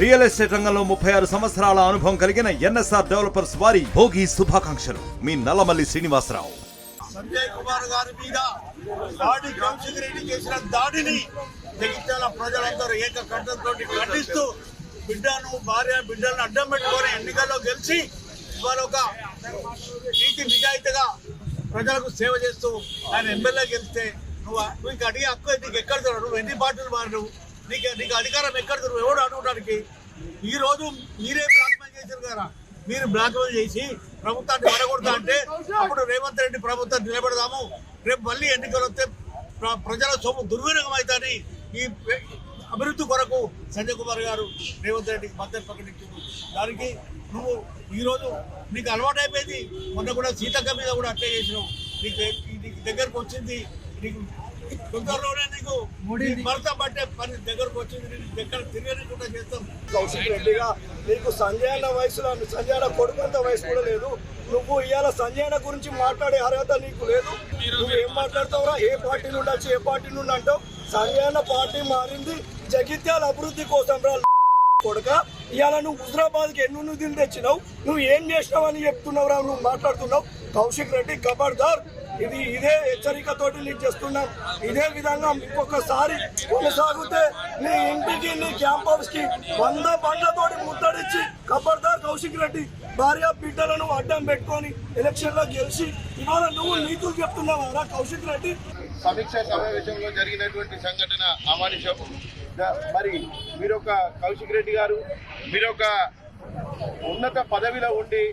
Real estate రంగంలో 36 సంవత్సరాల అనుభవం కలిగిన ఎన్ఎస్ఆర్ డెవలపర్స్ వారి భోగి శుభాకాంక్షలు. మీ నల్లమల్లి శ్రీనివాసరావు. సంజయ్ కుమార్ గారి మీద దాడి కౌశిక్ రెడ్డి చేసిన దాడిని జగిత్యాల ప్రజలందరూ ఏకకంఠంతో ఖండిస్తూ బిడ్డలను అడ్డం పెట్టుకొని ఎన్నికల్లో గెలిచి ఇవాళ ఒక నీతి నిజాయితీగా ప్రజలకు సేవ చేస్తూ ఆయన ఎమ్మెల్యే గెలిస్తే నీకు అడిగే హక్కు నీకు ఎక్కడ దొరకదు. నువ్వు ఎన్ని పార్టీలు మారు, నీకు అధికారం ఎక్కడ దొరకదు ఎవడు అడగడానికి. ఈ రోజు మీరే బ్లాక్మెయిల్ చేశారు కదా, మీరు బ్లాక్మెయిల్ చేసి ప్రభుత్వాన్ని పడగొడతా అంటే అప్పుడు రేవంత్ రెడ్డి ప్రభుత్వం నిలబెడదాము, రేపు మళ్ళీ ఎన్నికలు వస్తే ప్రజల సొమ్ము దుర్వినియోగం అవుతాయని ఈ అభివృద్ధి కొరకు సంజయ్ కుమార్ గారు రేవంత్ రెడ్డికి మద్దతు ప్రకటించారు. దానికి నువ్వు ఈరోజు నీకు అలవాటు అయిపోయింది. మొన్న కూడా సీతక్క మీద కూడా అట్లే చేసినావు. నీకు దగ్గరకు వచ్చింది, నీకు తొందరలోనే నీకు భర్త పట్టే పని దగ్గరకు వచ్చింది. నీకు దగ్గర తిరగకుండా చేస్తాం. కౌశిక్ రెడ్డిగా నీకు సంజయ్ అన్న వయసులో సంజయ్ అన్న కొడుకంత వయసు కూడా లేదు. నువ్వు ఇవాళ సంజయ్ అన్న గురించి మాట్లాడే అర్హత నీకు లేదు. నువ్వు ఏం మాట్లాడతావురా? ఏ పార్టీ నుండి వచ్చి ఏ పార్టీ నుండి అంటావు? సంజయ్ అన్న పార్టీ మారింది జగిత్యాల అభివృద్ధి కోసం రా కొడుక. ఇవాళ నువ్వు హుజరాబాద్కి ఎన్ను దిల్లు తెచ్చినావు, నువ్వు ఏం చేసినావు అని చెప్తున్నావురా? నువ్వు మాట్లాడుతున్నావు. కౌశిక్ రెడ్డి ఖబర్దార్. ఇదే హెచ్చరికతోటి నీకు చేస్తున్నాం. ఇదే విధంగా ఇంకొకసారి కొనసాగితే నీ ఇంటికి నీ క్యాంప్ హౌస్ కి 100 బండ్లతోటి ముట్టడిచ్చి ఖబర్దార్ కౌశిక్ రెడ్డి. భార్య బిడ్డలను అడ్డం పెట్టుకొని ఎలక్షన్ లో గెలిచి ఇవాళ నువ్వు నీతులు చెప్తున్నావా కౌశిక్ రెడ్డి? సమీక్ష సమావేశంలో జరిగినటువంటి సంఘటన అమానుషం. మరి మీరొక కౌశిక్ రెడ్డి గారు, మీరొక ఉన్నత పదవిలో ఉండి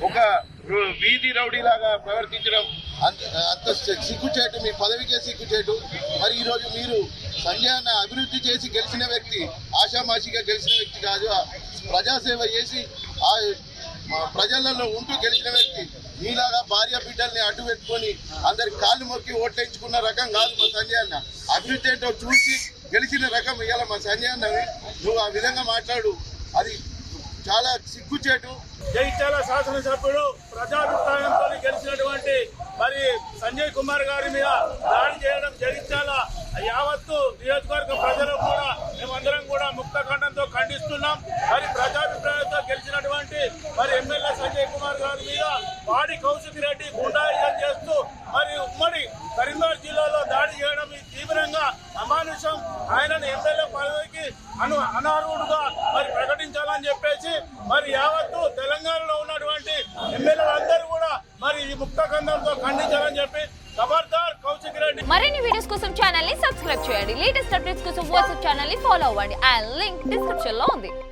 ఒక వీధి రౌడీలాగా ప్రవర్తించడం అంత సిగ్గుచేటు, మీ పదవికే సిగ్గుచేటు. మరి ఈరోజు మీరు సంజయ్ అన్న అభివృద్ధి చేసి గెలిచిన వ్యక్తి, ఆషామాషిగా గెలిచిన వ్యక్తి కాదు, ప్రజాసేవ చేసి ప్రజలలో ఉంటూ గెలిచిన వ్యక్తి. మీలాగా భార్య బిడ్డల్ని అడ్డు పెట్టుకొని అందరి కాళ్ళు మొక్కి ఓట్లేయించుకున్న రకం కాదు మా సంజయ్ అన్న. అభివృద్ధి ఏంటో చూసి గెలిచిన రకం ఇవాళ మా సంజయ్ అన్నవి. నువ్వు ఆ విధంగా మాట్లాడు, అది చాలా సిగ్గుచేటు. జగిత్యాల శాసనసభ్యుడు ప్రజాభిప్రాయంతో గెలిచినటువంటి మరి సంజయ్ కుమార్ గారి మీద దాడి చేయడం జగిత్యాల యావత్తు నియోజకవర్గ ప్రజలు కూడా మేమందరం కూడా ముక్తఖండంతో ఖండిస్తున్నాం. మరి ప్రజాభిప్రాయంతో గెలిచినటువంటి మరి ఎమ్మెల్యే సంజయ్ కుమార్ గారి మీద వాడి కౌశిక్ రెడ్డి గుండాయిజం చేస్తూ మరి ఉమ్మడి కరీంనగర్ జిల్లాలో దాడి చేయడం తీవ్రంగా అమానుషం. ఆయనను ఎమ్మెల్యే పదవికి అనర్హుడుగా మరి ప్రకటించాలని చెప్పేసి మరి యావత్తు తెలంగాణలో ఉన్నటువంటి ఎమ్మెల్యేలందరూ కూడా మరి ఈ ముక్తఖండంతో ఖండించాలని చెప్పి ఖబర్దార్ కౌశిక్ రెడ్డి. మరిన్ని వీడియోస్ కోసం ఛానల్ ని సబ్స్క్రైబ్ చేయండి. లేటెస్ట్ అప్డేట్స్ కోసం వాట్సాప్ ఛానల్ ని ఫాలో అవ్వండి. ఆ లింక్ డిస్క్రిప్షన్ లో ఉంది.